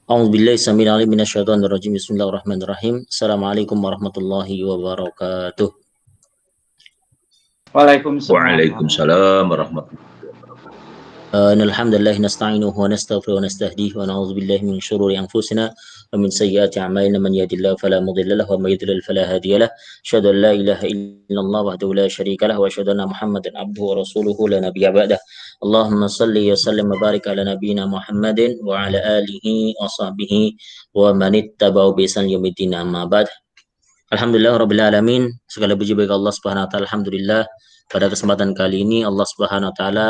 A'udzubillahi samil alim minasyaitonir rajim. Bismillahirrahmanirrahim. Assalamualaikum warahmatullahi wabarakatuh. Waalaikumsalam. Waalaikumsalam warahmatullahi wabarakatuh. Alhamdulillah nasta'inuhu wa nastaghfiruhu wa nastahdihi wa na'udzu billahi min syururi anfusina wa min sayyiati a'malina man yahdihillahu fala mudilla lahu wa may yudlil fala hadiya lahu. Asyhadu an la ilaha illallah wahdahu la syarika lahu wa asyhadu anna Muhammadan abduhu wa rasuluhu la nabiyya ba'dah. Allahumma salli wa sallim wa barik ala nabiyyina Muhammadin wa ala alihi wa sahbihi wa man ittaba'u bi ihsan yaumiddin amma ba'd. Alhamdulillah rabbil alamin. Segala puji bagi Allah Subhanahu wa taala. Alhamdulillah pada kesempatan kali ini Allah Subhanahu wa taala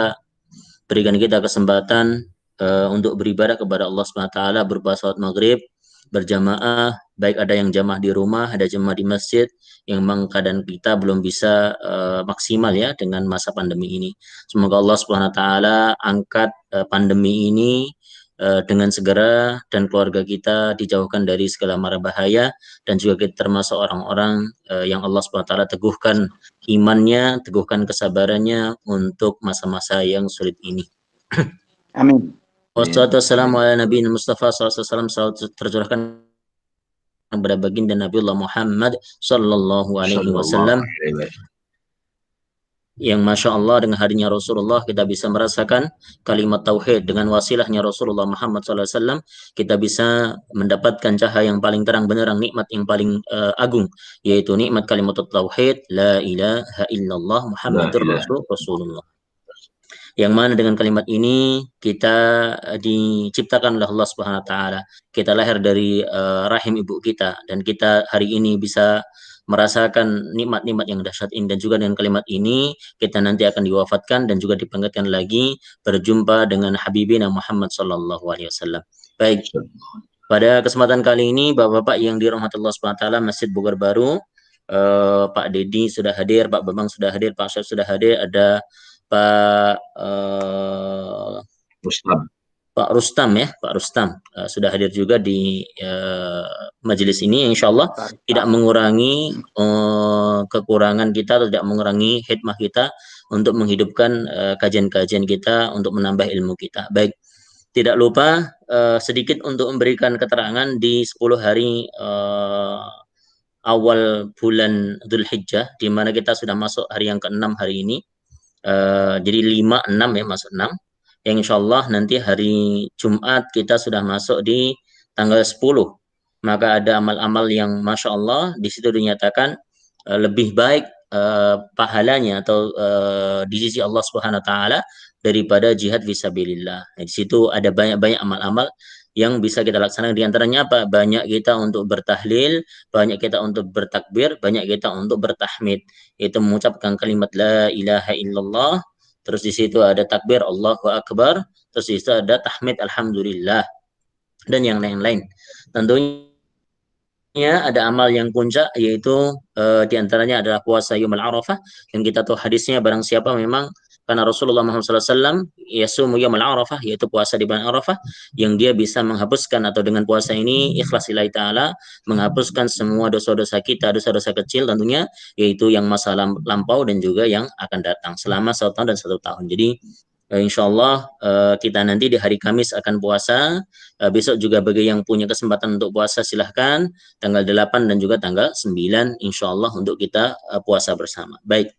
berikan kita kesempatan untuk beribadah kepada Allah Subhanahu wa taala berupa salat maghrib berjamaah, baik ada yang jamaah di rumah, ada jamaah di masjid, yang memang keadaan kita belum bisa maksimal ya dengan masa pandemi ini. Semoga Allah Subhanahu wa taala angkat pandemi ini dengan segera dan keluarga kita dijauhkan dari segala mara bahaya, dan juga kita termasuk orang-orang yang Allah Subhanahu wa taala teguhkan imannya, teguhkan kesabarannya untuk masa-masa yang sulit ini. Amin. Wassalatu wassalamu ala nabiyina Mustafa sallallahu alaihi wasallam, salat tercurahkan kepada baginda Nabiullah Muhammad sallallahu alaihi wasallam, yang Masya Allah dengan hadirnya Rasulullah kita bisa merasakan kalimat tauhid. Dengan wasilahnya Rasulullah Muhammad SAW kita bisa mendapatkan cahaya yang paling terang benderang, nikmat yang paling agung, yaitu nikmat kalimat tauhid la ilaha illallah Muhammadur Rasulullah, yang mana dengan kalimat ini kita diciptakan oleh Allah Subhanahu wa taala. Kita lahir dari rahim ibu kita, dan kita hari ini bisa merasakan nikmat-nikmat yang dahsyat ini, dan juga dengan kalimat ini kita nanti akan diwafatkan dan juga dibangkitkan lagi berjumpa dengan Habibina Muhammad sallallahu alaihi wasallam. Baik, pada kesempatan kali ini Bapak-bapak yang dirahmati Allah Subhanahu wa taala, Masjid Bogor Baru, Pak Dedi sudah hadir, Pak Bambang sudah hadir, Pak Syed sudah hadir, ada Pak Rustam ya, Pak Rustam sudah hadir juga di majelis ini. Insya Allah tidak mengurangi kekurangan kita atau tidak mengurangi hikmah kita untuk menghidupkan kajian-kajian kita, untuk menambah ilmu kita. Baik, tidak lupa sedikit untuk memberikan keterangan di 10 hari awal bulan Dzulhijjah, di mana kita sudah masuk hari yang ke-6 hari ini. Jadi 5, 6 ya, masuk 6. Yang insya Allah nanti hari Jumat kita sudah masuk di tanggal 10. Maka ada amal-amal yang Masya Allah di situ dinyatakan lebih baik pahalanya atau di sisi Allah Subhanahu wa taala daripada jihad fisabilillah. Di situ ada banyak-banyak amal-amal yang bisa kita laksanakan. Di antaranya apa? Banyak kita untuk bertahlil, banyak kita untuk bertakbir, banyak kita untuk bertahmid. Itu mengucapkan kalimat la ilaha illallah, terus di situ ada takbir Allahu Akbar, terus di situ ada tahmid alhamdulillah, dan yang lain-lain. Tentunya ada amal yang puncak, yaitu diantaranya adalah puasa Yaumul Arafah, yang kita tahu hadisnya barang siapa memang, karena Rasulullah Muhammad SAW yasumu Yaumul Arafah, yaitu puasa di bulan Arafah, yang dia bisa menghapuskan, atau dengan puasa ini ikhlas lillahi ta'ala, menghapuskan semua dosa-dosa kita, dosa-dosa kecil tentunya, yaitu yang masa lampau dan juga yang akan datang selama 1 tahun dan 1 tahun. Jadi insya Allah kita nanti di hari Kamis akan puasa. Besok juga bagi yang punya kesempatan untuk puasa silahkan, tanggal 8 dan juga tanggal 9 insya Allah untuk kita puasa bersama. Baik,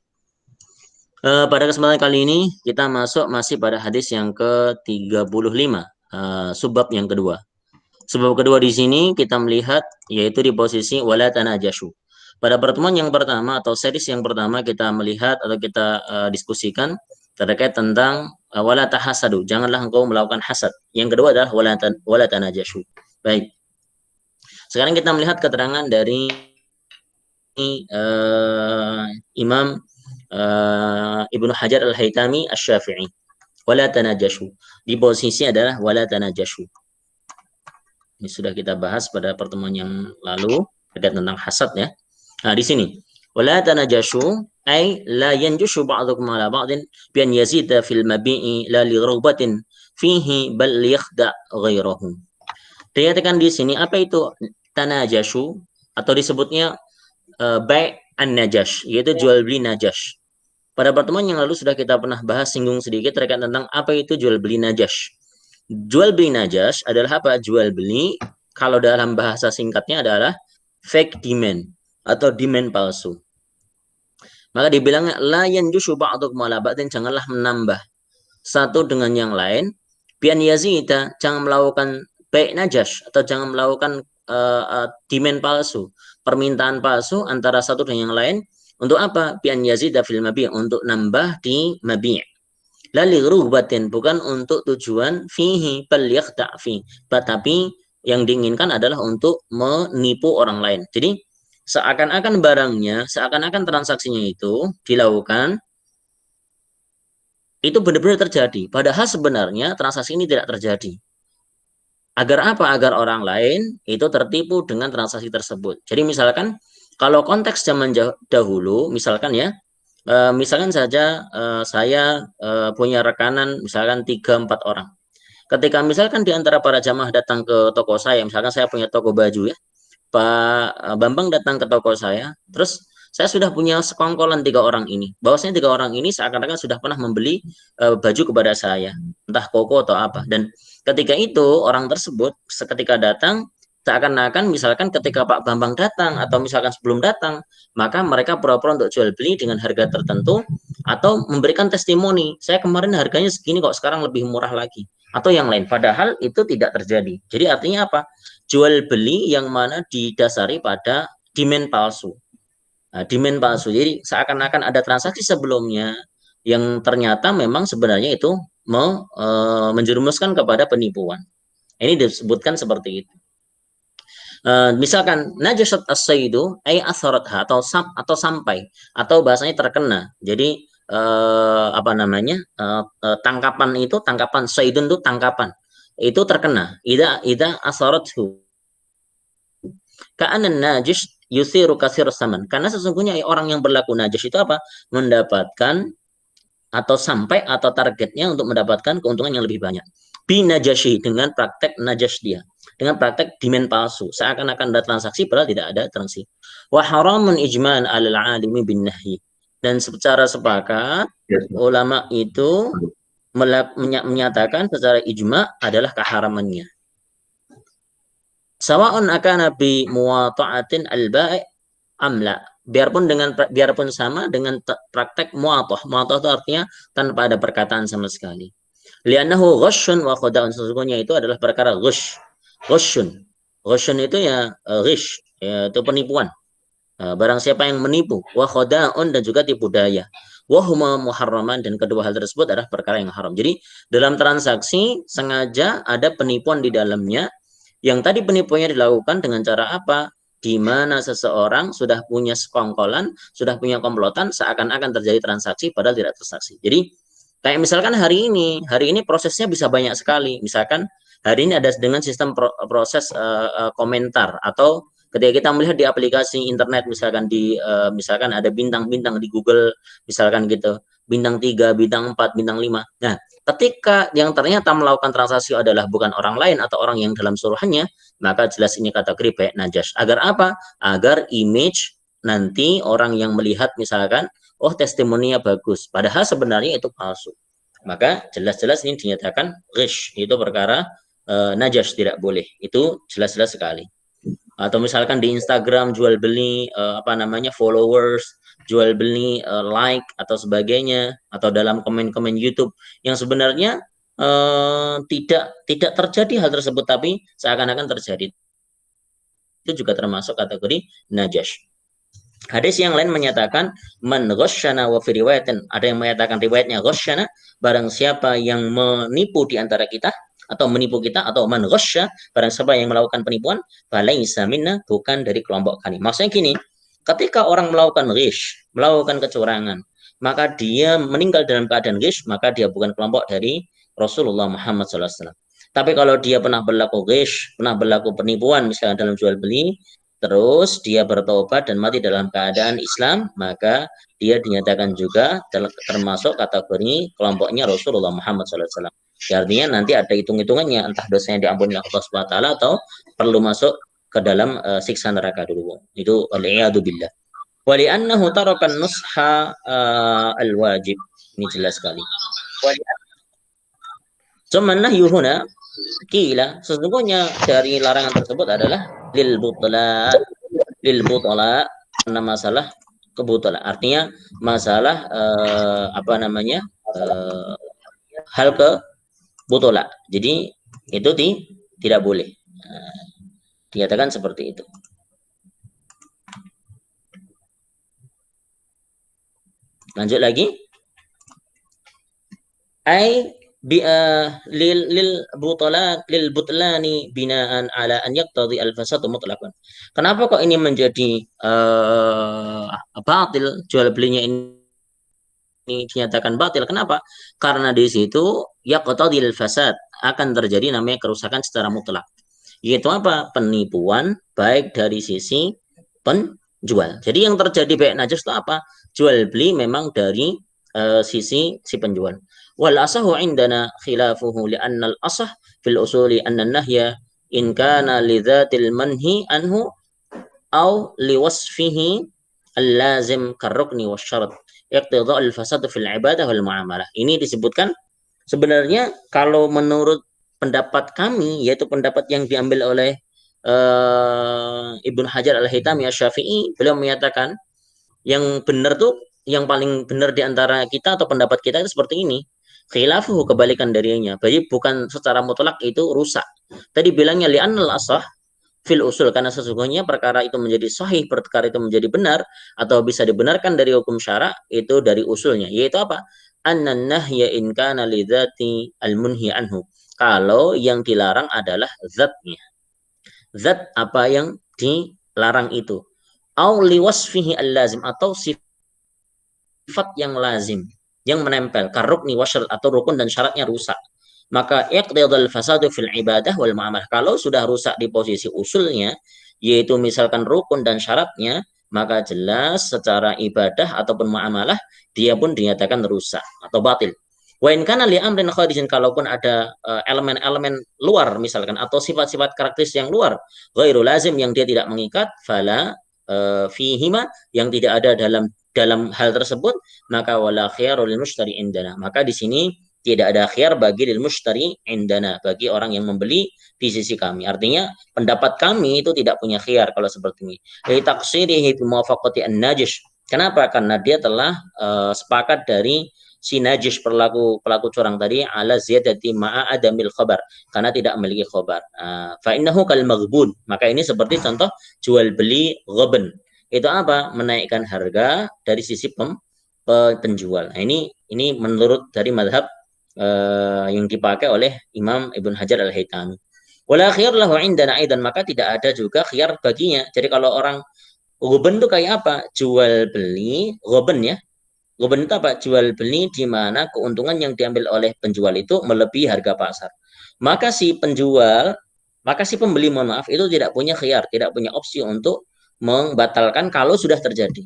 pada kesempatan kali ini kita masih pada hadis yang ke-35, subbab yang kedua. Sebab kedua di sini kita melihat yaitu di posisi wala tanajashu. Pada pertemuan yang pertama atau series yang pertama kita melihat atau kita diskusikan terkait tentang wala tahasadu, janganlah engkau melakukan hasad. Yang kedua adalah wala tanajashu. Baik. Sekarang kita melihat keterangan dari Imam Ibnu Hajar Al-Haytami Asy-Syafi'i. Wala tanajashu. Di posisi adalah wala tanajashu. Ini sudah kita bahas pada pertemuan yang lalu terkait tentang hasad ya. Nah, di sini wala tanajashu ay la yanjushu ba'dukum ala ba'din bi an yazida fil mabi'i la li ghurbatin fihi bal yakhda ghairahu. Dikatakan di sini apa itu tanajashu, atau disebutnya bai' an-najash, yaitu jual beli najash. Pada pertemuan yang lalu sudah kita pernah bahas, singgung sedikit terkait tentang apa itu jual beli najash. Jual beli najas adalah apa? Jual beli kalau dalam bahasa singkatnya adalah fake demand atau demand palsu. Maka dibilang la yanjushu ba'dukum ala ba'din, janganlah menambah satu dengan yang lain. Bian yazida, jangan melakukan baik najas atau jangan melakukan demand palsu, permintaan palsu antara satu dengan yang lain. Untuk apa? Bian yazida fil mabi', untuk nambah di mabi'. Lali ruhbatin, bukan untuk tujuan fihi bal yakhda' fi, tapi yang diinginkan adalah untuk menipu orang lain. Jadi seakan-akan barangnya, seakan-akan transaksinya itu dilakukan, itu benar-benar terjadi. Padahal sebenarnya transaksi ini tidak terjadi. Agar apa? Agar orang lain itu tertipu dengan transaksi tersebut. Jadi misalkan kalau konteks zaman dahulu, misalkan ya, misalkan saja saya punya rekanan misalkan 3-4 orang. Ketika misalkan di antara para jamaah datang ke toko saya, misalkan saya punya toko baju ya, Pak Bambang datang ke toko saya, terus saya sudah punya sekongkolan 3 orang ini. Bahwasanya 3 orang ini seakan-akan sudah pernah membeli baju kepada saya, entah koko atau apa. Dan ketika itu orang tersebut seketika datang, seakan-akan misalkan ketika Pak Bambang datang atau misalkan sebelum datang, maka mereka pura-pura untuk jual beli dengan harga tertentu atau memberikan testimoni. Saya kemarin harganya segini kok, sekarang lebih murah lagi. Atau yang lain. Padahal itu tidak terjadi. Jadi artinya apa? Jual beli yang mana didasari pada demand palsu. Nah, demand palsu. Jadi seakan-akan ada transaksi sebelumnya yang ternyata memang sebenarnya itu menjerumuskan kepada penipuan. Ini disebutkan seperti itu. Misalkan najasat as-saidu ay atharatha, atau sampai, atau bahasanya terkena. Jadi apa namanya? Tangkapan itu, tangkapan saidun itu tangkapan. Itu terkena. Ida asarathu. Ka'anan najis yusiru kasir saman. Karena sesungguhnya orang yang berlaku najis itu apa? Mendapatkan atau sampai atau targetnya untuk mendapatkan keuntungan yang lebih banyak. Binajashi, dengan praktek najas dia, dengan praktek demand palsu, seakan-akan ada transaksi padahal tidak ada transaksi. Wa haramun ijma'an 'alal 'alimi bin nahyi. Dan secara sepakat ulama itu menyatakan secara ijma' adalah keharamannya. Sawa'un akana bi muwata'atin al-bai' amla. Biarpun sama dengan praktek muatoh. Muatoh itu artinya tanpa ada perkataan sama sekali. Li'annahu ghusyun wa khuda'un. Sesungguhnya itu adalah perkara ghush. Ghusyun. Ghusyun itu ya ghish, yaitu penipuan. Barang siapa yang menipu, wa khuda'un, dan juga tipu daya. Wa huma muharraman, dan kedua hal tersebut adalah perkara yang haram. Jadi dalam transaksi sengaja ada penipuan di dalamnya. Yang tadi penipuannya dilakukan dengan cara apa? Di mana seseorang sudah punya sekongkolan, sudah punya komplotan, seakan-akan terjadi transaksi padahal tidak transaksi. Jadi kayak misalkan hari ini prosesnya bisa banyak sekali. Misalkan hari ini ada dengan sistem proses komentar, atau ketika kita melihat di aplikasi internet, misalkan ada bintang-bintang di Google, misalkan gitu, bintang 3, bintang 4, bintang 5. Nah, ketika yang ternyata melakukan transaksi adalah bukan orang lain atau orang yang dalam suruhannya, maka jelas ini kategori baik najas. Agar apa? Agar image nanti orang yang melihat misalkan, oh testimoninya bagus, padahal sebenarnya itu palsu. Maka jelas-jelas ini dinyatakan ghish, itu perkara najas, tidak boleh. Itu jelas-jelas sekali. Atau misalkan di Instagram jual beli followers, jual beli like atau sebagainya, atau dalam komen-komen YouTube yang sebenarnya tidak terjadi hal tersebut tapi seakan-akan terjadi, itu juga termasuk kategori najas. Hadis yang lain menyatakan man ghasyana, wa fi riwayatin, ada yang menyatakan riwayatnya ghasyana, barang siapa yang menipu di antara kita atau menipu kita, atau man ghasya, barang siapa yang melakukan penipuan, falaisa minna, bukan dari kelompok kami. Maksudnya gini, ketika orang melakukan ghish, melakukan kecurangan, maka dia meninggal dalam keadaan ghish, maka dia bukan kelompok dari Rasulullah Muhammad SAW. Tapi kalau dia pernah berlaku ghish, pernah berlaku penipuan misalnya dalam jual beli, terus dia bertobat dan mati dalam keadaan Islam, maka dia dinyatakan juga termasuk kategori kelompoknya Rasulullah Muhammad SAW. Artinya nanti ada hitung-hitungannya, entah dosanya diampuni oleh Allah Subhanahu wa taala atau perlu masuk ke dalam siksa neraka dulu. Itu al-iyadu billah. Wa li'annahu tarakan nusha al-wajib. Ini jelas sekali. Cuman nahyuhuna kila, sesungguhnya dari larangan tersebut adalah lil butala karena masalah kebutalan. Artinya masalah hal kebutala. Jadi itu tidak boleh. Dikatakan seperti itu. Lanjut lagi. Lil butlani binaan ala an yaqtadi al fasad mutlaqan. Kenapa kok ini menjadi batil, jual belinya ini dinyatakan batil? Kenapa? Karena di situ yaqtadi al fasad, akan terjadi namanya kerusakan secara mutlak. Yaitu apa? Penipuan baik dari sisi penjual. Jadi yang terjadi baik najis itu apa? Jual beli memang dari sisi si penjual. Wal asahu indana khilafuhu li'anna al-asah fil usuli anna an-nahya in kana li dhatil manhi anhu aw li wasfihi al-lazim karrukni wasyarat iqtida al-fasad fil ibadah wal muamalah. Ini disebutkan sebenarnya kalau menurut pendapat kami, yaitu pendapat yang diambil oleh Ibnu Hajar Al-Haytami Asy-Syafi'i, beliau menyatakan yang benar tuh, yang paling benar di antara kita atau pendapat kita itu seperti ini. Khilafuhu, kebalikan darinya. Jadi bukan secara mutlak itu rusak. Tadi bilangnya li'annal asah fil usul, karena sesungguhnya perkara itu menjadi sahih, perkara itu menjadi benar atau bisa dibenarkan dari hukum syara itu dari usulnya, yaitu apa? Annan nahya in kana li dzati al-munhi anhu. Kalau yang dilarang adalah zatnya. Zat apa yang dilarang itu. Au li wasfihi al-lazim, atau sifat yang lazim, yang menempel, karukni wasyarat, atau rukun dan syaratnya rusak. Maka iqtidal fasadu fil ibadah wal muamalah. Kalau sudah rusak di posisi usulnya, yaitu misalkan rukun dan syaratnya, maka jelas secara ibadah ataupun muamalah dia pun dinyatakan rusak atau batil. Wa in kana li amrin khadisin, kalaupun ada elemen-elemen luar misalkan atau sifat-sifat karakteristik yang luar, ghairu lazim, yang dia tidak mengikat, fala fihima, yang tidak ada dalam hal tersebut, maka wala khiyarul lil mushtari indana. Maka di sini tidak ada khiyar bagi lil mushtari indana, bagi orang yang membeli di sisi kami. Artinya pendapat kami itu tidak punya khiyar kalau seperti ini. Li taqsirihi bi muwafaqati an-najis. Kenapa? Karena dia telah sepakat dari si najis, pelaku curang tadi, ala ziyadati ma'a adamil khabar, karena tidak memiliki khabar. Fa innahu kal maghbun. Maka ini seperti contoh jual beli ghabn. Itu apa? Menaikkan harga dari sisi penjual. Nah, ini menurut dari madhab yang dipakai oleh Imam Ibnu Hajar Al-Haytami. Wala khiyar lahu indana aidan, maka tidak ada juga khiyar baginya. Jadi kalau orang ghabn itu kayak apa? Jual beli ghabn ya. Ghabn itu apa? Jual beli di mana keuntungan yang diambil oleh penjual itu melebihi harga pasar. Maka si pembeli, mohon maaf, itu tidak punya khiyar, tidak punya opsi untuk membatalkan kalau sudah terjadi.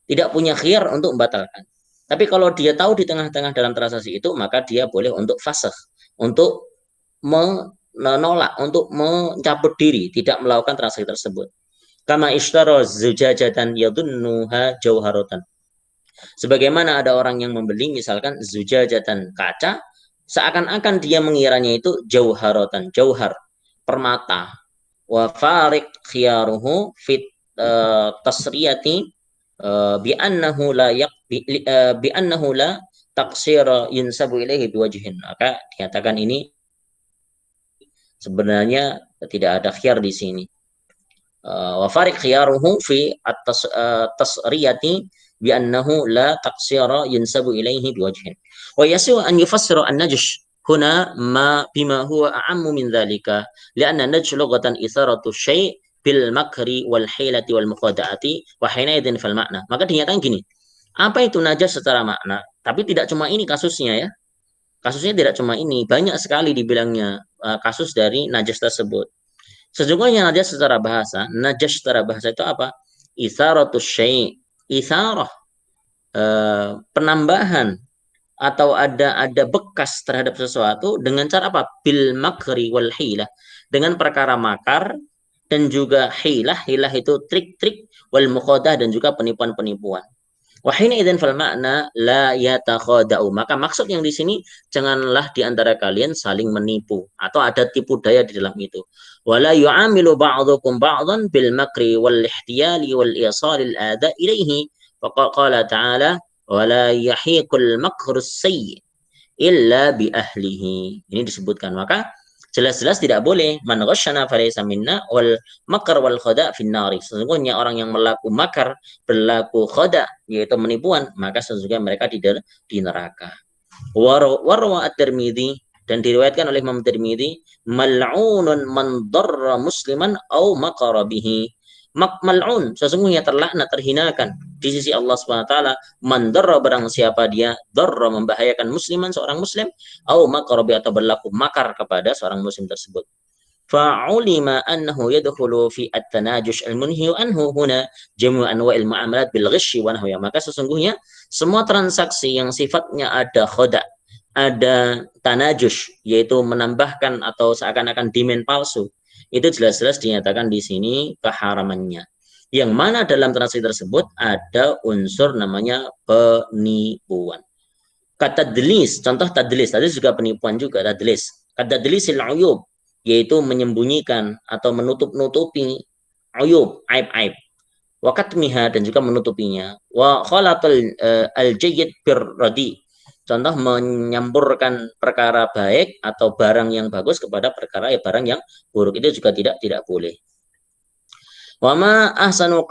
Tidak punya khiyar untuk membatalkan. Tapi kalau dia tahu di tengah-tengah dalam transaksi itu, maka dia boleh untuk fasakh, untuk menolak, untuk mencabut diri, tidak melakukan transaksi tersebut. Kama ishtara zujajatan yadunnuha jauharatan. Sebagaimana ada orang yang membeli misalkan zujajatan, kaca, seakan-akan dia mengiranya itu jauharatan, jauhar, permata. Wa farik khiyaruhu fit tasriyati bi annahu la taqsira yunsabu ilaihi biwajhin. Maka dikatakan ini sebenarnya tidak ada khiyar di sini. Wa farik khiyaruhu fi at-tasriyati bi annahu la taqsira yunsabu ilaihi biwajhin. Wa yasiu an yufassira an-najsh huna ma bima huwa a'ammu min dzalika li'anna najsh lughatan itharatu syai' bil makri wal hilati wal muqaddaati wa hina idzin fal makna. Maka dinyatakan gini, apa itu najas secara makna? Tapi tidak cuma ini kasusnya ya. Kasusnya tidak cuma ini, banyak sekali dibilangnya kasus dari najas tersebut. Sesungguhnya najas secara bahasa itu apa? Itharatu syai', itharah, penambahan atau ada bekas terhadap sesuatu dengan cara apa? Bil makri wal hilah, dengan perkara makar dan juga hilah itu trik-trik, wal mukhadah dan juga penipuan-penipuan. Wahina idzan fal makna la yatakhada'u. Maka maksud yang di sini janganlah di antara kalian saling menipu atau ada tipu daya di dalam itu. Wala yu'amilu ba'dukum ba'dan bil makri wal ihtiyali wal isal al ada ilaihi. Faqala ta'ala wala yahiqul makru sayyi illa bi ahlihi. Ini disebutkan. Maka jelas-jelas tidak boleh man ghasyana falaysa minna wal makar wal khada' fin nari. Sesungguhnya orang yang melakukan makar, berlaku khada' yaitu menipuan, maka sesungguhnya mereka di neraka. Warwa at-Tirmidzi dan diriwayatkan oleh Imam Tirmidzi mal'unun man darra musliman au makara bihi. Mal'un sesungguhnya terlaknat, terhinakan di sisi Allah Subhanahu wa taala man darra barang siapa dia darra membahayakan musliman seorang muslim au makara bi atau berlaku makar kepada seorang muslim tersebut. Fa'ulima annahu yadkhulu fi at-tanajush al-munhi anhu huna jamu' anwa'il muamalat bil ghishi wa nahwiha. Maka sesungguhnya semua transaksi yang sifatnya ada khoda, ada tanajush yaitu menambahkan atau seakan-akan demand palsu, itu jelas-jelas dinyatakan di sini keharamannya. Yang mana dalam transaksi tersebut ada unsur namanya penipuan. Kata tadlis, contoh tadlis juga penipuan juga, tadlis. Kata tadlisil uyub, yaitu menyembunyikan atau menutup-nutupi uyub, aib-aib. Wa katmiha dan juga menutupinya. Wa khalatul al-jayyid bir-radi. Contoh menyampurkan perkara baik atau barang yang bagus kepada perkara barang yang buruk, itu juga tidak boleh. Wama ahsana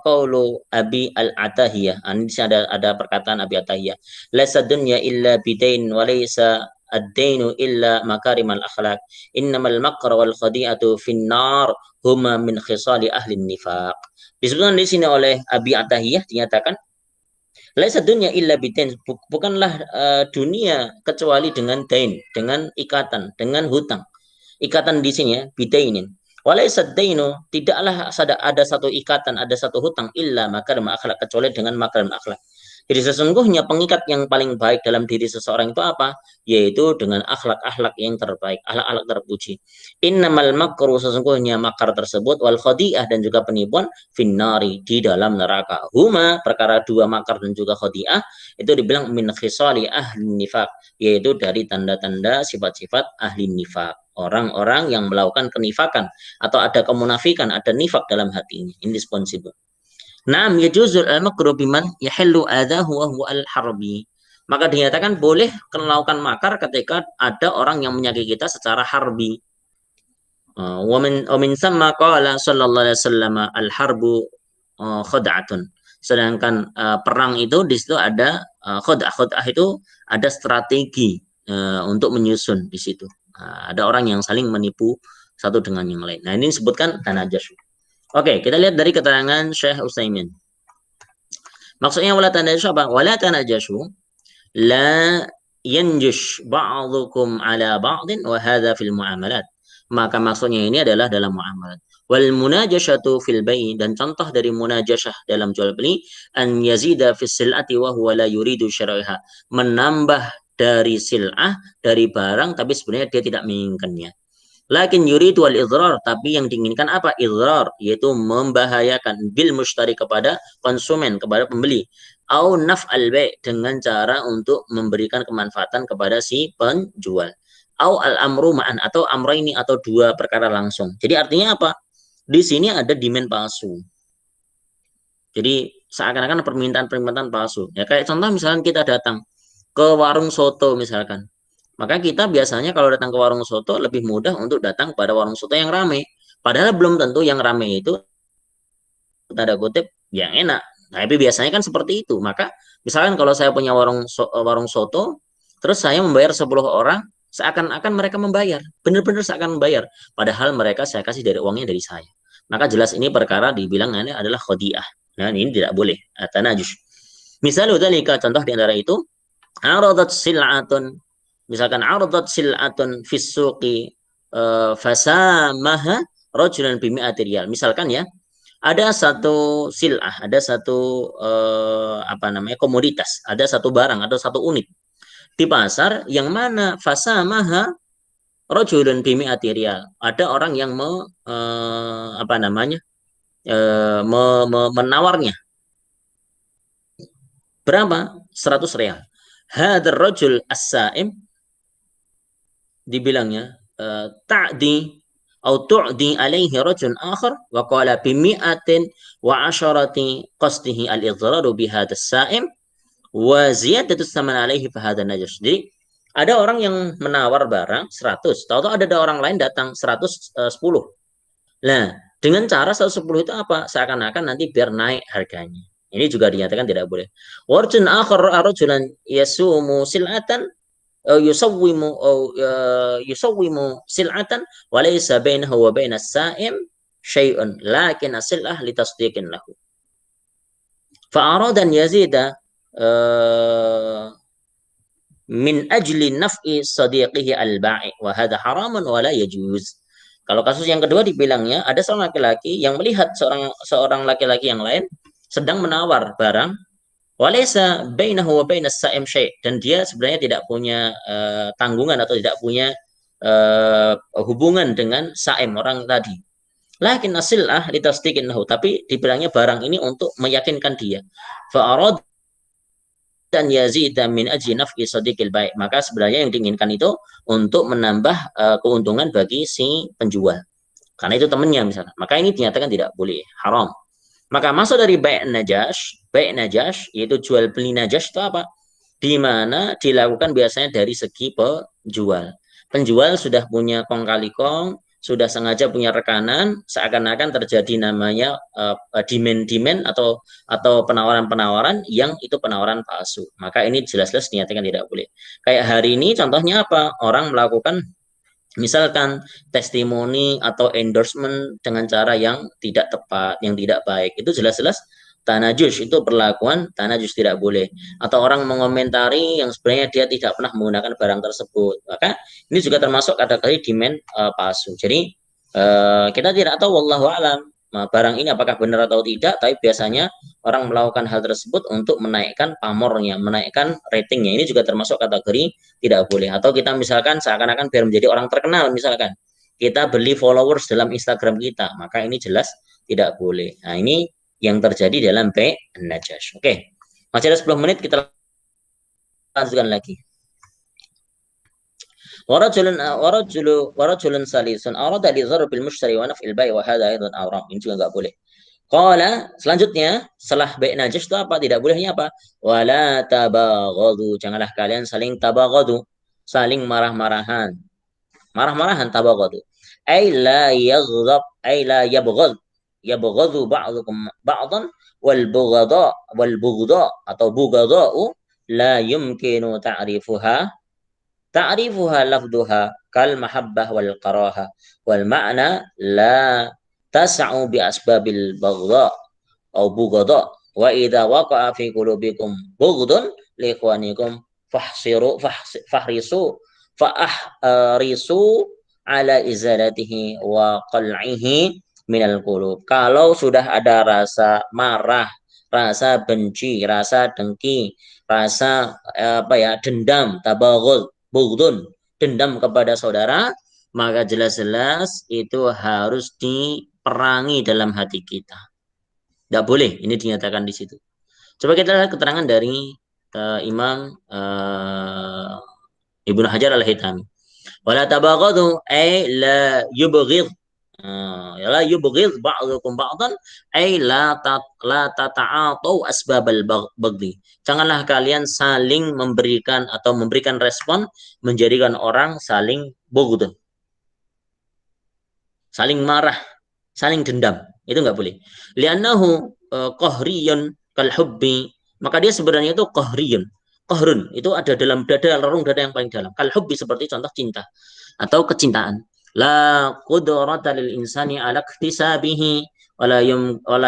qaulu Abi Al-Atahiyah. Ini ada perkataan Abi Atahiyah. Laisa dunya illa bidain wa laisa ad-dainu illa makarimal akhlaq. Innamal makra wal khadi'atu fin nar huma min khisali ahli nifaq. Disebutkan di sini oleh Abi Atahiyah dinyatakan laisa dunya illa bidain, bukanlah dunia kecuali dengan dain, dengan ikatan, dengan hutang. Ikatan di sini ya, bidainin. Walaysa dainu, tidaklah ada satu ikatan, ada satu hutang illa makarim akhlak, kecuali dengan makarim akhlak. Jadi sesungguhnya pengikat yang paling baik dalam diri seseorang itu apa? Yaitu dengan akhlak-akhlak yang terbaik, akhlak-akhlak terpuji. Innamal makru, sesungguhnya makar tersebut, wal khadi'ah dan juga penipuan, finnari, di dalam neraka. Huma, perkara dua makar dan juga khadi'ah, itu dibilang min khisali ahli nifaq, yaitu dari tanda-tanda sifat-sifat ahli nifaq. Orang-orang yang melakukan kenifakan atau ada kemunafikan, ada nifak dalam hatinya, indispensable. Naam yajuzul al-makru biman yahillu adahu wa huwa al-harbi. Maka dinyatakan boleh melakukan makar ketika ada orang yang menyakiti kita secara harbi. Wa min samma qala sallallahu alaihi wasallam al-harbu khad'atun. Sedangkan perang itu di situ ada khad'ah. Khad'ah itu ada strategi untuk menyusun di situ. Ada orang yang saling menipu satu dengan yang lain. Nah, ini disebutkan tanajush. Oke, kita lihat dari keterangan Syekh Utsaimin. Maksudnya wala tanajush apa? Wala tanajashu la yanjush ba'dukum ala ba'din wa hadza fil muamalat. Maka maksudnya ini adalah dalam muamalat. Wal munajashatu fil bai', dan contoh dari munajashah dalam jual beli an yazida fis sil'ati wa huwa la yuridu syaraiha, menambah dari sil'ah, dari barang, tapi sebenarnya dia tidak menginginkannya. Lakin yuridu wal idrar, tapi yang diinginkan apa? Idrar, yaitu membahayakan bil mushtari, kepada konsumen, kepada pembeli. Au naf'al bai', dengan cara untuk memberikan kemanfaatan kepada si penjual. Au al-amru ma'an, atau amraini, atau dua perkara langsung. Jadi artinya apa? Di sini ada demand palsu. Jadi seakan-akan permintaan palsu. Ya kayak contoh misalnya kita datang ke warung soto misalkan. Maka kita biasanya kalau datang ke warung soto lebih mudah untuk datang pada warung soto yang ramai. Padahal belum tentu yang ramai itu tanda kutip yang enak. Nah, tapi biasanya kan seperti itu. Maka misalkan kalau saya punya warung soto, terus saya membayar 10 orang, seakan-akan mereka membayar. Benar-benar seakan membayar. Padahal mereka saya kasih dari uangnya dari saya. Maka jelas ini perkara dibilang ini adalah khadi'ah. Nah, ini tidak boleh. Tanajush. Misalnya contoh di antara itu, aradat sil'atun, misalkan aradat sil'atun fis suqi fasamaha rajulan bi mi'ati riyal. Misalkan ya, ada satu sil'ah, ada satu komoditas, ada satu barang atau satu unit di pasar yang mana fasamaha rajulun bi mi'ati riyal. Ada orang yang menawarnya Berapa? 100 real. Hadzal rajul as-sa'im, dibilangnya ta'di atau tu'di alaihi rajul akhar wa qala bi mi'atin wa asharati qasdihi al-idraru bi hadzal sa'im wa ziyadatu tsaman alaihi fa hadzal najas. Jadi ada orang yang menawar barang 100, tahu-tahu ada orang lain datang 110. Nah, dengan cara 110 itu apa? Seakan-akan nanti biar naik harganya. Ini juga dinyatakan tidak boleh. Warjun akhar rajulan yasumu sil'atan yusawwimu sil'atan wa laysa bainahu wa bainas sa'im syai'un lakin as-sil'ah litasdiqin lahu. Fa arada an yazida min ajli naf'i sadiqihi al-ba'i wa hadha haramun wa la yajuz. Kalau kasus yang kedua dibilangnya ada seorang laki-laki yang melihat seorang laki-laki yang lain sedang menawar barang, walaysa bainahu wa bainas sa'im syai', dan dia sebenarnya tidak punya tanggungan atau tidak punya hubungan dengan sa'im orang tadi. Lakin asil'ah litasdiqin lahu, tapi dibilangnya barang ini untuk meyakinkan dia. Fa arad dan yazida min ajli naf'i sadiqil bai', maka sebenarnya yang diinginkan itu untuk menambah keuntungan bagi si penjual. Karena itu temannya misalnya. Maka ini dinyatakan tidak boleh, haram. Maka masuk dari bai' najash yaitu jual beli najash itu apa? Di mana dilakukan biasanya dari segi penjual. Penjual sudah punya kong kali kong, sudah sengaja punya rekanan, seakan-akan terjadi namanya demand atau penawaran-penawaran yang itu penawaran palsu. Maka ini jelas-jelas dinyatakan tidak boleh. Kayak hari ini contohnya apa? Orang melakukan misalkan testimoni atau endorsement dengan cara yang tidak tepat, yang tidak baik, itu jelas-jelas tanajus, itu perlakuan tanajus, tidak boleh. Atau orang mengomentari yang sebenarnya dia tidak pernah menggunakan barang tersebut, maka ini juga termasuk kategori demand palsu. Jadi kita tidak tahu, wallahu alam, barang ini apakah benar atau tidak, tapi biasanya orang melakukan hal tersebut untuk menaikkan pamornya, menaikkan ratingnya. Ini juga termasuk kategori tidak boleh. Atau kita misalkan seakan-akan biar menjadi orang terkenal, misalkan kita beli followers dalam Instagram kita, maka ini jelas tidak boleh. Nah, ini yang terjadi dalam bai' najash. Oke, masih ada 10 menit, kita lanjutkan lagi. Warajulun salisun arada li dzarbil mushtari wa naf'il bai' wa hadha aidan haram. Ini juga enggak boleh. Qala, selanjutnya setelah bai' najas itu apa? Tidak bolehnya apa? Wala tabaghadu, janganlah kalian saling tabaghadu, saling marah-marahan. Marah-marahan, tabaghadu. Ai la yaghdab, ai la yabghadu ba'dukum ba'dan wal bughda atau bughda'u la yumkinu ta'rifuha lafduha kal mahabbah wal karaha wal ma'na la tas'u bi asbabil baghdha au bughda wa idza waqa'a fi qulubikum bughdun li ikhwanikum fahrisu ala izalatihi wa qal'ihi minal qulub. Kalau sudah ada rasa marah, rasa benci, rasa dengki, rasa dendam, tabaghud, bughdun, dendam kepada saudara, maka jelas-jelas itu harus diperangi dalam hati kita. Tidak boleh, ini dinyatakan di situ. Coba kita lihat keterangan dari Imam Ibnu Hajar al-Haytami. Wala tabaghadu ay la yubghid, la yubghid ba'dukum ba'dan ay la tata'atu asbabal baghdhi. Janganlah kalian saling memberikan respon menjadikan orang saling bughd, saling marah, saling dendam. Itu enggak boleh. Li'annahu qahriyun kal hubbi, maka dia sebenarnya itu qahriyun. Qahrun itu ada dalam dada, relung dada yang paling dalam. Kal hubbi seperti contoh cinta atau kecintaan. La qudrata lil insani ala iktisabihi wala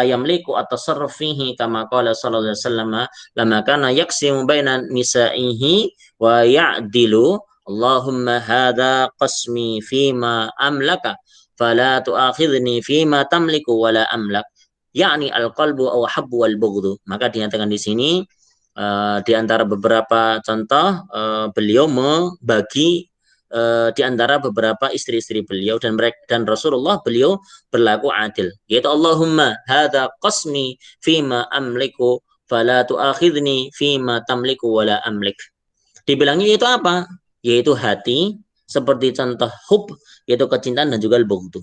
yamliku at-tasarruf fihi kama qala sallallahu alaihi wasallam lama kana yaqsimu baina nisa'ihi wa ya'dilu Allahumma hadha qasmi fima amlaka fala tu'akhidhni fima tamliku wala amlak, yakni al-qalbu aw habbu wal bughdhu. Maka dinyatakan di sini di antara beberapa contoh beliau membagi di antara beberapa istri-istri beliau dan Rasulullah, beliau berlaku adil, yaitu Allahumma hadza qasmi fima amliku fala tu'akhidni fima tamliku wala amlik. Dibilangnya itu apa? Yaitu hati, seperti contoh hub, yaitu kecintaan dan juga al-bughdu.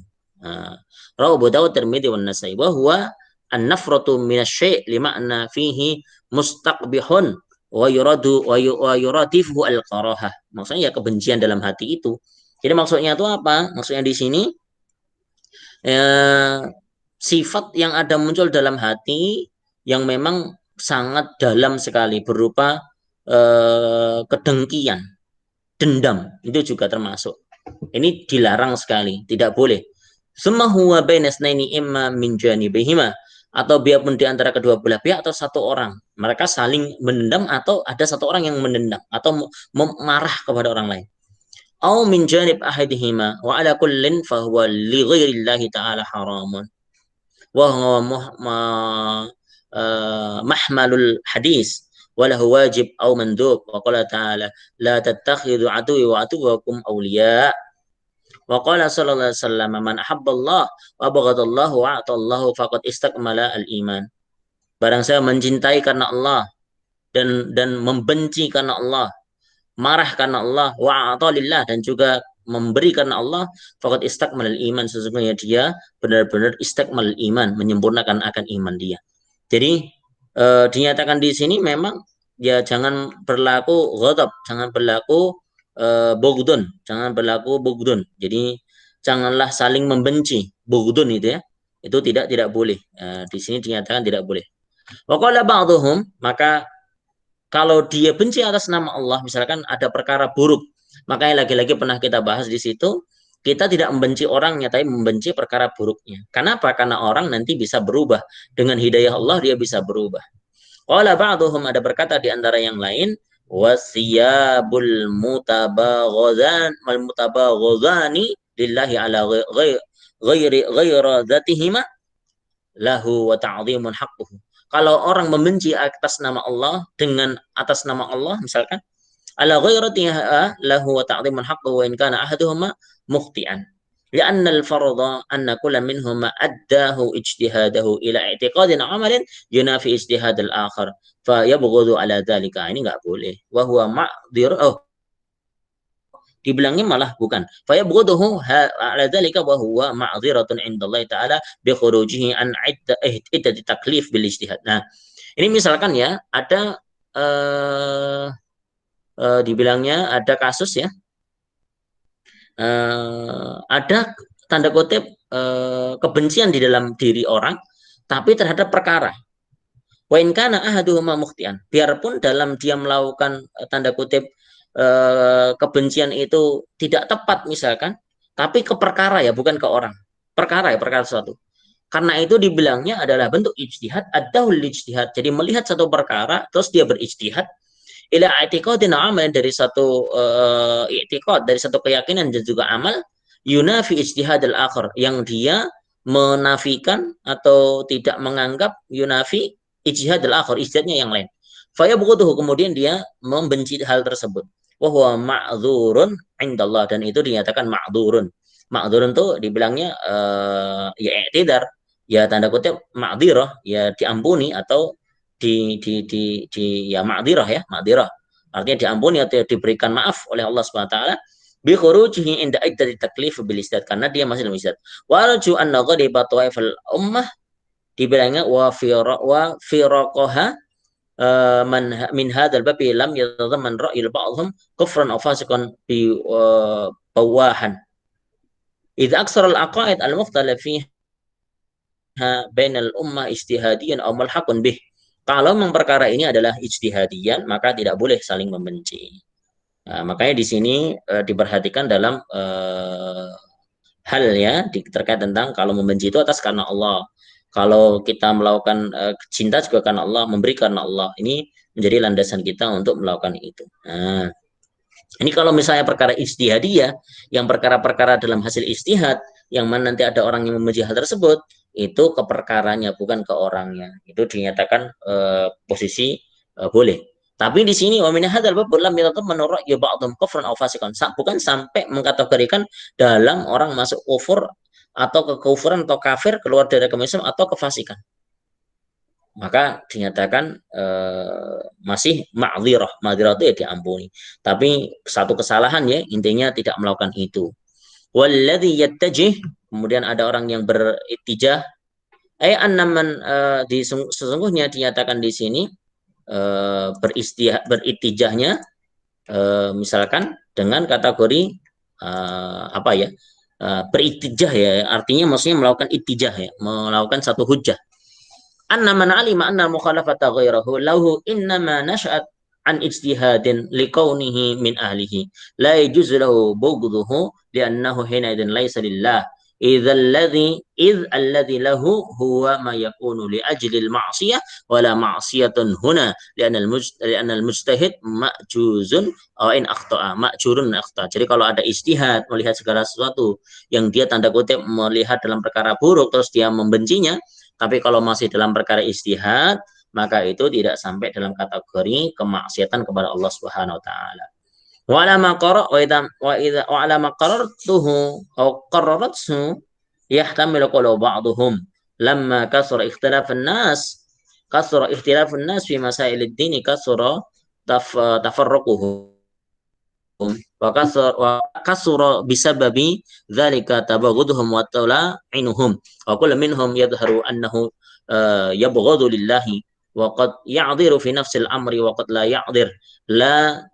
Rawahu Abu Dawud, Tirmidzi wan Nasa'i wa huwa an-nafratu minasy-syai' limakna fihi mustaqbihun wa yuradifuhu al-karahah. Maksudnya ya kebencian dalam hati itu. Jadi maksudnya itu apa? Maksudnya di sini sifat yang ada muncul dalam hati yang memang sangat dalam sekali berupa kedengkian, dendam, itu juga termasuk. Ini dilarang sekali, tidak boleh. Summa huwa bainasnaini imma min janibihima, atau biarpun di antara kedua belah pihak atau satu orang, mereka saling mendendam atau ada satu orang yang mendendam atau marah kepada orang lain. Au min janib ahadihima wa ala kullin fa huwa li ghairillahi ta'ala haramun. Wa huwa mahmalul hadis وله واجب أو مندوب وقال تعالى لا تتخذوا عدوي وعدوكم أولياء وقال صلى الله عليه وسلم من أحب الله وأبغض الله وأعطى الله فقد استكمل الإيمان. Barang saya mencintai karena Allah dan membenci karena Allah, marah karena Allah, wa'ata lillah, dan juga memberi karena Allah, faqad istakmal iman, sesungguhnya dia benar-benar istakmal iman, menyempurnakan akan iman dia. Jadi dinyatakan di sini memang ya jangan berlaku ghadab, jangan berlaku bughdun, jangan berlaku bughdun. Jadi janganlah saling membenci, bughdun itu ya. Itu tidak boleh. Di sini dinyatakan tidak boleh. Wa qala ba'dhum, maka kalau dia benci atas nama Allah, misalkan ada perkara buruk, makanya lagi-lagi pernah kita bahas di situ, kita tidak membenci orangnya, tapi membenci perkara buruknya. Kenapa? Karena orang nanti bisa berubah. Dengan hidayah Allah, dia bisa berubah. Qala ba'duhum, ada berkata di antara yang lain, wasiyabul mutabaghadani lillahi ala ghaira dzatihima lahu wa ta'dhimun haqquhu. Kalau orang membenci atas nama Allah dengan atas nama Allah, misalkan ala ghairatiha lahu wa ta'dhimun haqquhu wa in kana ahaduhuma mukhti'an. لأن الفرض أن كل منهما أداه اجتهاده إلى اعتقاد عمل ينافي اجتهاد الآخر فيبغض على ذلك. Ini nggak boleh. وهو معذر. Dibilangnya malah bukan. Fayabghuduhu ala dzalika wa huwa ma'dhiratun 'inda Allah Ta'ala bi khurujihi an iddati taklif bil ijtihad. Nah, ini misalkan ya ada dibilangnya ada kasus ya. Ada tanda kutip kebencian di dalam diri orang, tapi terhadap perkara. Wa in kana ahaduhuma mukhtian, biarpun dalam dia melakukan tanda kutip kebencian itu tidak tepat misalkan, tapi ke perkara ya, bukan ke orang. Perkara ya, perkara sesuatu. Karena itu dibilangnya adalah bentuk ijtihad, ad-daul ijtihad. Jadi melihat satu perkara terus dia berijtihad ila i'tiqadin amal, dari satu i'tiqad, dari satu keyakinan dan juga amal, yunafi ijtihad al-akhir, yang dia menafikan atau tidak menganggap yunafi ijtihad al-akhir, ijtihadnya yang lain. Fayabghuduhu, kemudian dia membenci hal tersebut. Wa huwa ma'dzurun 'indallah, dan itu dinyatakan ma'dzurun. Ma'dzurun itu dibilangnya ya i'tidar, ya tanda kutip ma'dzirah, ya diampuni atau ya ma'dzirah ya, ma'dzirah. Artinya diampuni atau diberikan maaf oleh Allah Subhanahu wa taala bi khurujihi inda iddati taklif bil istidad, karena dia masih dalam istidad. Wa arju anna ghadiba tawaifal ummah, dibilangnya wa firaqaha man min hadzal babi lam yatadamman ra'yul ba'dhum kufran aw fasiqan bi bawahan. Idza aksara al-aqaid al-mukhtalaf fiha bainal ummah ijtihadiyan aw mulhaqun bih. Kalau memang perkara ini adalah ijtihadian, maka tidak boleh saling membenci. Nah, makanya di sini diperhatikan dalam hal ya terkait tentang kalau membenci itu atas karena Allah. Kalau kita melakukan cinta juga karena Allah, memberi karena Allah. Ini menjadi landasan kita untuk melakukan itu. Nah, ini kalau misalnya perkara ijtihadiyah, yang perkara-perkara dalam hasil ijtihad, yang mana nanti ada orang yang membenci hal tersebut, itu ke perkaranya, bukan ke orangnya. Itu dinyatakan posisi boleh. Tapi di sini wa min hadzal bab lam yataman ra'yu ba'dhum kufran aw fasiqan, bukan sampai mengkategorikan dalam orang masuk kufur atau kekufuran atau kafir, keluar dari agama Islam atau kefasikan. maka dinyatakan masih ma'dzirah. Ma'dzirah itu ya diampuni. Tapi satu kesalahan ya, intinya tidak melakukan itu. Walladzi yattajih, kemudian ada orang yang beritijah, annaman sesungguhnya dinyatakan di sini beritijahnya misalkan dengan kategori apa ya? Beritijah ya, artinya maksudnya melakukan itijah ya, melakukan satu hujjah. Anna man alima anna mukhalafata ghairahu lahu innama nash'at an ijtihadin liqaunihi min ahlihi la yajuzu lahu bughdhuhu li'annahu hina idin laysa lillah idh alladhi lahu huwa ma yakunu li ajli al-ma'siyah wa la ma'siyatun huna li'anna al-mujtahid ma'juzun aw in akhta'a ma'jurun akhta. Jadi kalau ada ijtihad melihat segala sesuatu yang dia tanda kutip melihat dalam perkara buruk terus dia membencinya, tapi kalau masih dalam perkara ijtihad, maka itu tidak sampai dalam kategori kemaksiatan kepada Allah Subhanahu wa taala. Wa ala ma qara wa ala ma qarartuhu aw qarrarathu yahtamilu qawlu ba'dhum lamma kasra ikhtilaf an-nas fi masail ad-din kasra tafarruquhum wa kasura bisababi dzalika tabaghuduhum wa tala'inuhum wa kullu minhum yadhharu annahu yabghadu lillahi wa qad ya'dhiru fi nafsi al-amri wa qad la ya'dhir la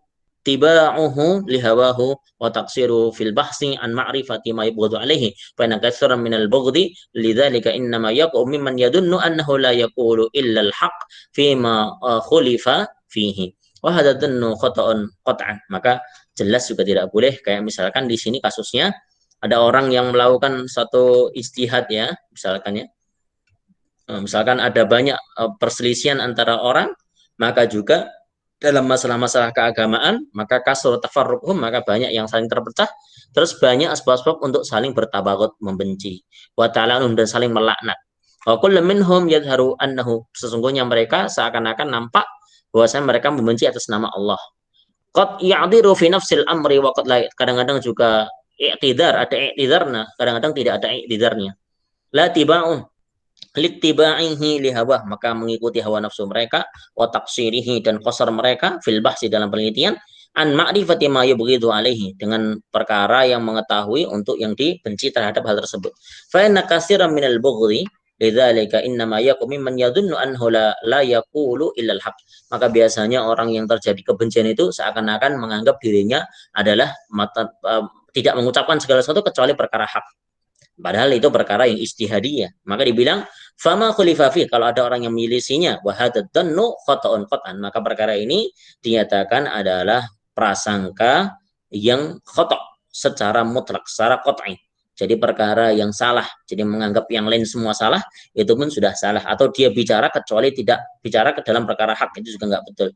tiba'uhu lihawahu wa taqsiru fil bahsi an ma'rifati ma yabghadu alayhi fa inna katsiran min al-bughdi lidzalika innama yaqum mimman yadunnu annahu la yaqulu illa al-haqq fima khulifa fihi wa hadha dhannu khata'un qat'an. Maka jelas juga tidak boleh, kayak misalkan di sini kasusnya ada orang yang melakukan satu ijtihad ya, misalkan ya, misalkan ada banyak perselisihan antara orang, maka juga dalam masalah-masalah keagamaan, maka kasur tafarruqhum, maka banyak yang saling terpecah, terus banyak asbab-asbab untuk saling bertabaghut, membenci, wa ta'lanum, dan saling melaknat. Wa kullu minhum yadhharu annahu, sesungguhnya mereka seakan-akan nampak bahwasanya mereka membenci atas nama Allah. Qad ya'diru fi nafsil amri wa qad la, kadang-kadang juga i'tidar, ada i'tidarna, kadang-kadang tidak ada i'tidarnya. La tiba'un littiba'ihi lihawah, maka mengikuti hawa nafsu mereka, wa taqsirihi, dan qasar mereka, fil bahsi, dalam penelitian, an ma'rifati ma yubghidu alaihi, dengan perkara yang mengetahui untuk yang dibenci terhadap hal tersebut. Fa inna katsiran minal bughdi lidzalika innama yaqum mimman yadhunnu anhu la yaqulu illal haq. Maka biasanya orang yang terjadi kebencian itu seakan-akan menganggap dirinya adalah tidak mengucapkan segala sesuatu kecuali perkara hak. Padahal itu perkara yang ijtihadiyah. Maka dibilang fama khulifafi, kalau ada orang yang menyelisihinya, wa hadzannu khata'un qat'an, maka perkara ini dinyatakan adalah prasangka yang khata' secara mutlak, secara qat'i. Jadi perkara yang salah, jadi menganggap yang lain semua salah, itu pun sudah salah. Atau dia bicara kecuali tidak bicara ke dalam perkara hak, itu juga enggak betul.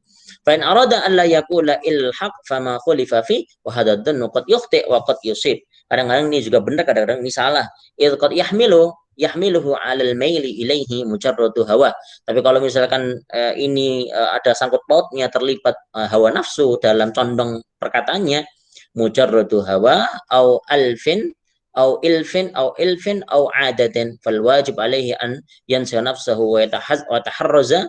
Fa in arada an la yaqula il haq fama khulifa fi wa hadzannu qad yukhti wa qad yusib. Kadang-kadang ini juga benar, kadang-kadang ini salah. Idz qad yahmiluhu 'alal maili ilaihi mujarradu hawa. Tapi kalau misalkan ini ada sangkut pautnya, terlibat hawa nafsu dalam condong perkataannya, mujarradu hawa au alfin au ilfin au adatin, fal wajib alaihi an yansa nafsahu wa taharraza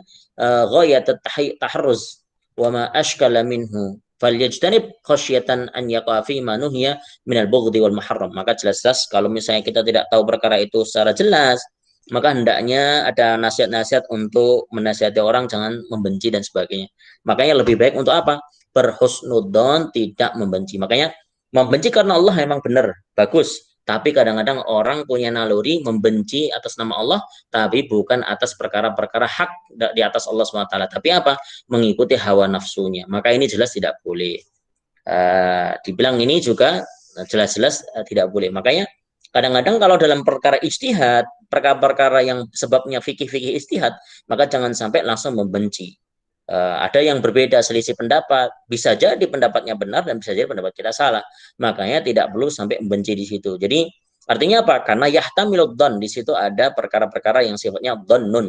ghayat at-taharruz wa ma ashkala minhu falyajtanib khasyatan an yaqa fi ma nuhiya minal bughdi wal muharram. Maka jelas-jelas kalau misalnya kita tidak tahu perkara itu secara jelas, maka hendaknya ada nasihat-nasihat untuk menasihati orang jangan membenci dan sebagainya. Makanya lebih baik untuk apa? Berhusnudzon, tidak membenci. Makanya membenci karena Allah memang benar, bagus. Tapi kadang-kadang orang punya naluri membenci atas nama Allah, tapi bukan atas perkara-perkara hak di atas Allah SWT. Tapi apa? Mengikuti hawa nafsunya. Maka ini jelas tidak boleh. Dibilang ini juga jelas-jelas tidak boleh. Makanya kadang-kadang kalau dalam perkara ijtihad, perkara-perkara yang sebabnya fikih-fikih ijtihad, maka jangan sampai langsung membenci. Ada yang berbeda, selisih pendapat, bisa jadi pendapatnya benar dan bisa jadi pendapat kita salah. Makanya tidak perlu sampai membenci di situ. Jadi artinya apa? Karena yahtamilud dzan, di situ ada perkara-perkara yang sifatnya dhannun.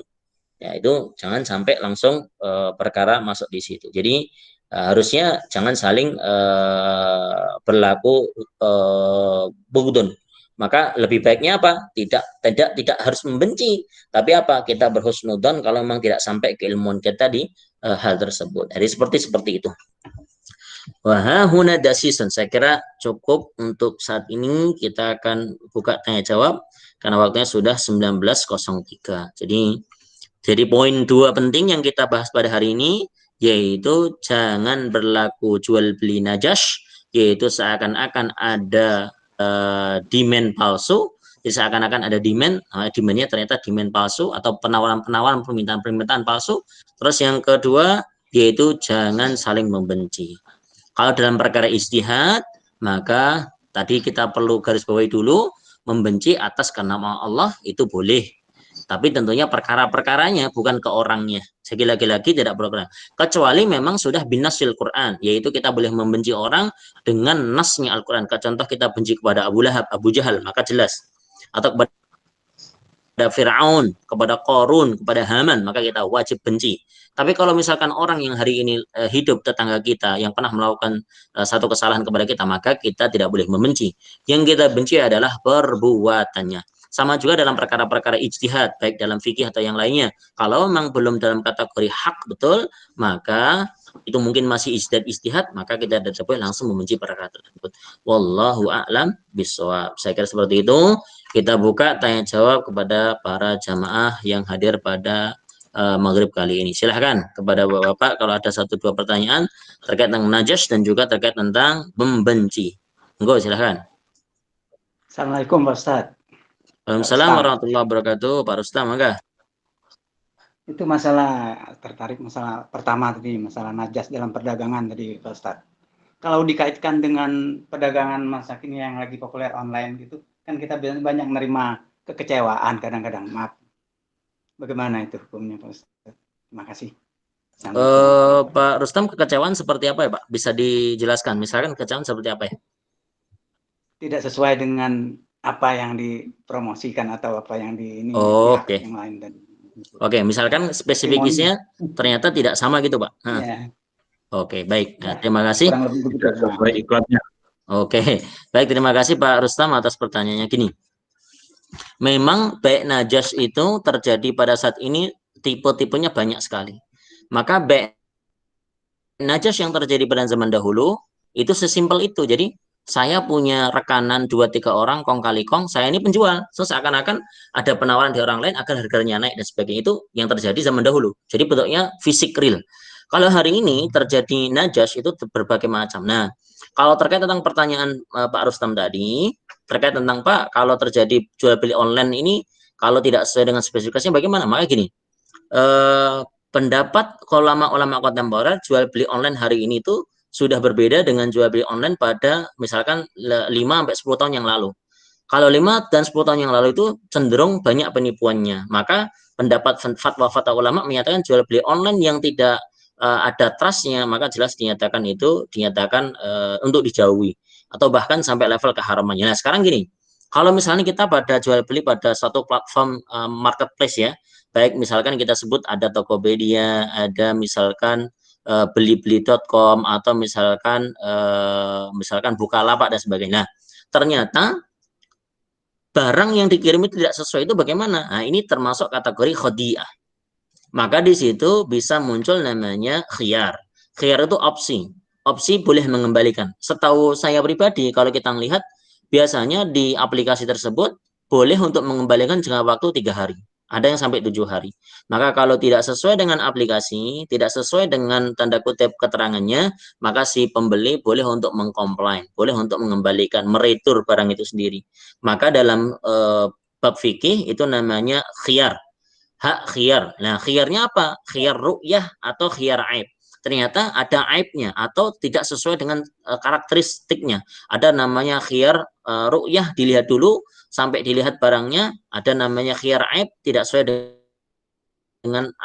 Ya, itu jangan sampai langsung perkara masuk di situ. Jadi harusnya jangan saling berlaku bughdun, Maka lebih baiknya apa? Tidak harus membenci, tapi apa? Kita berhusnudzon kalau memang tidak sampai keilmuan kita di hal tersebut. Jadi seperti itu. Wahahuna dasisun. Saya kira cukup untuk saat ini. Kita akan buka tanya jawab karena waktunya sudah 19.03. Jadi poin 2 penting yang kita bahas pada hari ini yaitu jangan berlaku jual beli najas, yaitu seakan-akan ada demand palsu. Jadi seakan-akan ada demandnya ternyata demand palsu atau penawaran-penawaran, permintaan-permintaan palsu. Terus yang kedua yaitu jangan saling membenci. Kalau dalam perkara ijtihad, maka tadi kita perlu garis bawahi dulu, membenci atas nama Allah itu boleh. Tapi tentunya perkara-perkaranya bukan ke orangnya. Lagi-lagi tidak berperang. Kecuali memang sudah binasil Quran, yaitu kita boleh membenci orang dengan nasnya Al-Quran. Contoh kita benci kepada Abu Lahab, Abu Jahal, maka jelas. Atau kepada Fir'aun, kepada Qarun, kepada Haman, maka kita wajib benci. Tapi kalau misalkan orang yang hari ini hidup tetangga kita, yang pernah melakukan satu kesalahan kepada kita, maka kita tidak boleh membenci. Yang kita benci adalah perbuatannya. Sama juga dalam perkara-perkara ijtihad, baik dalam fikih atau yang lainnya. Kalau memang belum dalam kategori hak betul, maka itu mungkin masih ijtihad, maka kita tidak boleh langsung membenci perkara tersebut. Wallahu a'lam bishawab. Saya kira seperti itu. Kita buka tanya jawab kepada para jamaah yang hadir pada maghrib kali ini. Silahkan kepada Bapak kalau ada 1-2 pertanyaan terkait tentang najas dan juga terkait tentang membenci. Enggak, silahkan. Assalamualaikum Pak Ustadz. Waalaikumsalam warahmatullahi wabarakatuh. Pak Rustam, enggak? Itu masalah tertarik masalah pertama tadi, masalah najas dalam perdagangan tadi Pak Ustadz. Kalau dikaitkan dengan perdagangan masa kini yang lagi populer online gitu, kan kita banyak menerima kekecewaan kadang-kadang. Maaf. Bagaimana itu hukumnya Pak Ustadz? Terima kasih. Pak Rustam, kekecewaan seperti apa ya Pak? Bisa dijelaskan? Misalkan kekecewaan seperti apa ya? Tidak sesuai dengan apa yang dipromosikan atau apa yang di ini Oke. yang lain dan Oke, misalkan spesifikasinya ternyata tidak sama gitu Pak. Nah. Ya. Oke, baik. Nah, terima kasih. Kurang lebih begitu. Sesuai iklannya. Oke, baik, terima kasih Pak Rustam atas pertanyaannya. Gini, memang baik najas itu terjadi pada saat ini tipe-tipenya banyak sekali. Maka baik najas yang terjadi pada zaman dahulu itu sesimpel itu. Jadi saya punya rekanan 2-3 orang kong kali kong, saya ini penjual. So seakan-akan ada penawaran di orang lain agar harganya naik dan sebagainya. Itu yang terjadi zaman dahulu. Jadi bentuknya fisik real. Kalau hari ini terjadi najas itu berbagai macam. Nah, kalau terkait tentang pertanyaan Pak Rustam tadi, terkait tentang Pak, kalau terjadi jual beli online ini, kalau tidak sesuai dengan spesifikasinya bagaimana? Maka gini, pendapat ulama-ulama kontemporer jual beli online hari ini itu sudah berbeda dengan jual beli online pada misalkan 5-10 tahun yang lalu. Kalau 5 dan 10 tahun yang lalu itu cenderung banyak penipuannya. Maka pendapat fatwa-fatwa ulama menyatakan jual beli online yang tidak ada trustnya, maka jelas dinyatakan untuk dijauhi atau bahkan sampai level keharamannya. Nah, sekarang gini, kalau misalnya kita pada jual beli pada suatu platform marketplace ya, baik misalkan kita sebut ada Tokopedia, ada misalkan belibeli.com atau misalkan Bukalapak dan sebagainya. Nah, ternyata barang yang dikirim itu tidak sesuai itu bagaimana? Nah, ini termasuk kategori khodi'ah. Maka di situ bisa muncul namanya khiyar. Khiyar itu opsi. Opsi boleh mengembalikan. Setahu saya pribadi, kalau kita melihat, biasanya di aplikasi tersebut boleh untuk mengembalikan jangka waktu 3 hari. Ada yang sampai 7 hari. Maka kalau tidak sesuai dengan aplikasi, tidak sesuai dengan tanda kutip keterangannya, maka si pembeli boleh untuk mengkomplain, boleh untuk mengembalikan, meretur barang itu sendiri. Maka dalam bab fikih itu namanya khiyar. Hak khiyar. Nah, khiyarnya apa? Khiyar ru'yah atau khiyar aib. Ternyata ada aibnya atau tidak sesuai dengan karakteristiknya. Ada namanya khiyar ru'yah, dilihat dulu sampai dilihat barangnya. Ada namanya khiyar aib, tidak sesuai dengan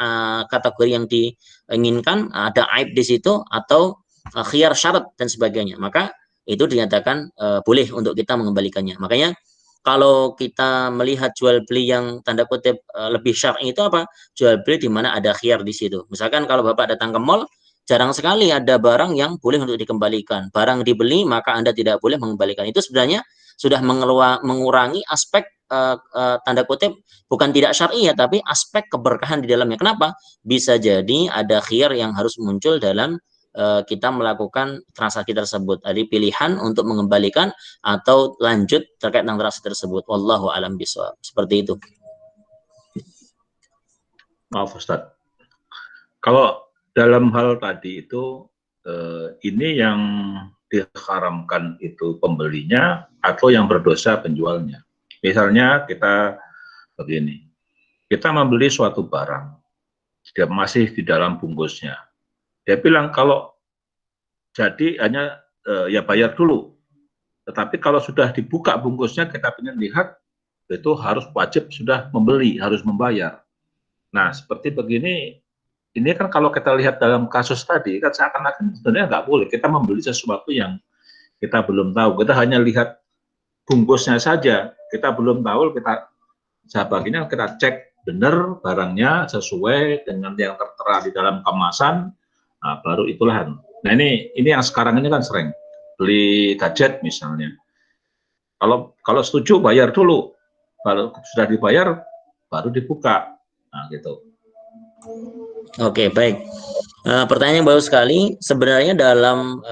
kategori yang diinginkan, ada aib di situ, atau khiyar syarat dan sebagainya. Maka itu dinyatakan boleh untuk kita mengembalikannya. Makanya kalau kita melihat jual beli yang tanda kutip lebih syar'i itu apa? Jual beli di mana ada khiyar di situ. Misalkan kalau Bapak datang ke mall, jarang sekali ada barang yang boleh untuk dikembalikan. Barang dibeli maka Anda tidak boleh mengembalikan. Itu sebenarnya sudah mengurangi aspek tanda kutip bukan tidak syar'i ya, tapi aspek keberkahan di dalamnya. Kenapa? Bisa jadi ada khiyar yang harus muncul dalam kita melakukan transaksi tersebut. Jadi pilihan untuk mengembalikan atau lanjut terkait dengan transaksi tersebut. Wallahu a'lam bishawab. Seperti itu. Maaf Ustaz. Kalau dalam hal tadi itu ini yang diharamkan itu pembelinya atau yang berdosa penjualnya. Misalnya kita begini, kita membeli suatu barang, dia masih di dalam bungkusnya. Dia bilang kalau jadi hanya ya bayar dulu. Tetapi kalau sudah dibuka bungkusnya kita ingin lihat, itu harus wajib sudah membeli, harus membayar. Nah seperti begini, ini kan kalau kita lihat dalam kasus tadi kan seakan-akan sebenarnya nggak boleh kita membeli sesuatu yang kita belum tahu. Kita hanya lihat bungkusnya saja, kita belum tahu, kita sahabatnya kita cek benar barangnya sesuai dengan yang tertera di dalam kemasan, nah, baru itulah. Nah ini yang sekarang ini kan sering beli gadget misalnya. Kalau setuju bayar dulu, kalau sudah dibayar baru dibuka, nah gitu. Oke, baik. Pertanyaan bagus sekali. Sebenarnya dalam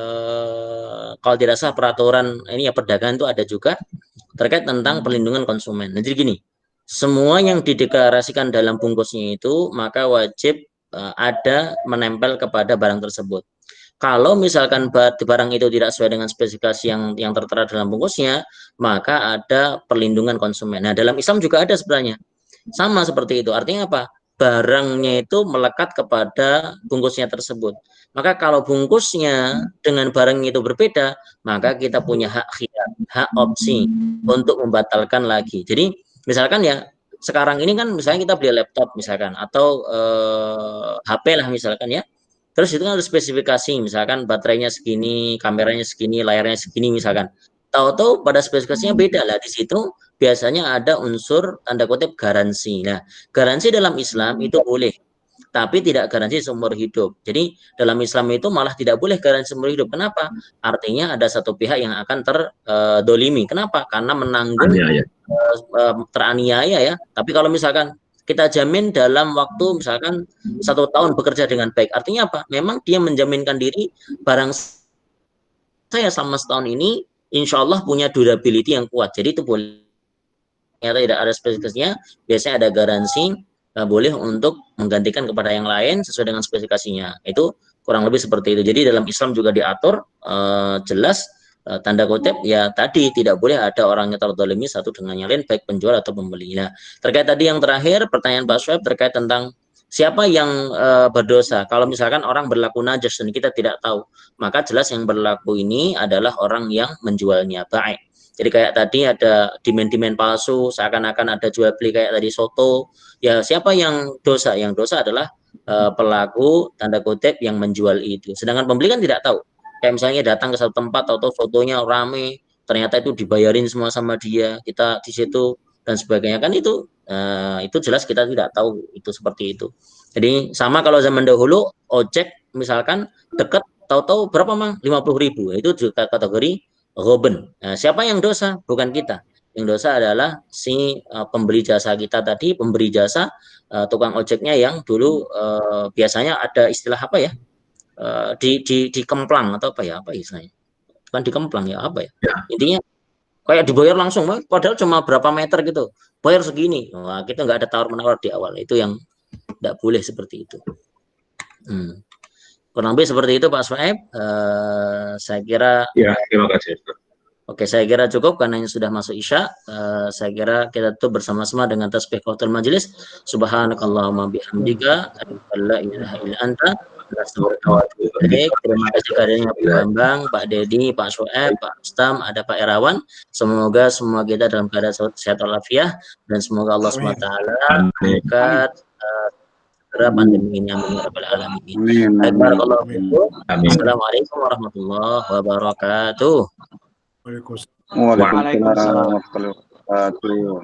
kalau tidak salah peraturan ini ya perdagangan itu ada juga terkait tentang perlindungan konsumen. Jadi gini, semua yang dideklarasikan dalam bungkusnya itu maka wajib ada menempel kepada barang tersebut. Kalau misalkan barang itu tidak sesuai dengan spesifikasi yang tertera dalam bungkusnya, maka ada perlindungan konsumen. Nah, dalam Islam juga ada sebenarnya. Sama seperti itu. Artinya apa? Barangnya itu melekat kepada bungkusnya tersebut. Maka kalau bungkusnya dengan barang itu berbeda, maka kita punya hak khiyar, hak opsi untuk membatalkan lagi. Jadi misalkan ya sekarang ini kan misalnya kita beli laptop misalkan atau HP lah misalkan ya. Terus itu kan ada spesifikasi, misalkan baterainya segini, kameranya segini, layarnya segini misalkan. Tahu-tahu pada spesifikasinya beda lah. Di situ biasanya ada unsur tanda kutip garansi. Nah, garansi dalam Islam itu boleh, tapi tidak garansi seumur hidup. Jadi dalam Islam itu malah tidak boleh garansi seumur hidup. Kenapa? Artinya ada satu pihak yang akan terdolimi. Kenapa? Karena menanggung teraniaya ya. Tapi kalau misalkan kita jamin dalam waktu misalkan 1 tahun bekerja dengan baik. Artinya apa? Memang dia menjaminkan diri barang saya selama setahun ini insya Allah punya durability yang kuat. Jadi itu boleh. Ternyata tidak ada spesifikasinya, biasanya ada garansi, boleh untuk menggantikan kepada yang lain sesuai dengan spesifikasinya. Itu kurang lebih seperti itu. Jadi dalam Islam juga diatur jelas tanda kutip ya tadi tidak boleh ada orang yang terdolimi satu dengan yang lain baik penjual atau pembeli. Nah terkait tadi yang terakhir pertanyaan Pak Syuaib terkait tentang siapa yang berdosa. Kalau misalkan orang berlaku najas dan kita tidak tahu, maka jelas yang berlaku ini adalah orang yang menjualnya baik. Jadi kayak tadi ada demand palsu, seakan-akan ada jual beli kayak tadi soto. Ya siapa yang dosa? Yang dosa adalah pelaku tanda kutip yang menjual itu. Sedangkan pembeli kan tidak tahu. Kayak misalnya datang ke satu tempat atau fotonya rame, ternyata itu dibayarin semua sama dia, kita di situ dan sebagainya kan itu jelas kita tidak tahu itu seperti itu. Jadi sama kalau zaman dahulu ojek misalkan dekat tahu-tahu berapa mang 50.000 itu juga kategori Roben. Nah, siapa yang dosa? Bukan kita. Yang dosa adalah si pemberi jasa kita tadi, pemberi jasa tukang ojeknya yang dulu biasanya ada istilah apa ya? Di kemplang atau apa istilahnya? Bukan di kemplang ya apa ya? Intinya kayak dibayar langsung, padahal cuma berapa meter gitu. Bayar segini. Wah, kita nggak ada tawar-menawar di awal. Itu yang tidak boleh seperti itu. Kurang lebih seperti itu Pak Suhaib. Saya kira ya, terima kasih. Oke, saya kira cukup karena ini sudah masuk Isya. Saya kira kita tutup bersama-sama dengan tasbih qatul majelis. Subhanakallahumma bihamdika asyhadu an la ilaha illa anta astaghfiruka wa atubu ilaik. Terima kasih kehadirannya Pak Bambang, Pak Dedi, Pak Suhaib, Pak Rustam, ada Pak Erawan. Semoga semua kita dalam keadaan sehat walafiat dan semoga Allah SWT mengangkat pandemi ini amin ya rabbal alamin. Baik, barakallahu fiikum. Assalamualaikum warahmatullahi wabarakatuh. Waalaikumsalam warahmatullahi wabarakatuh.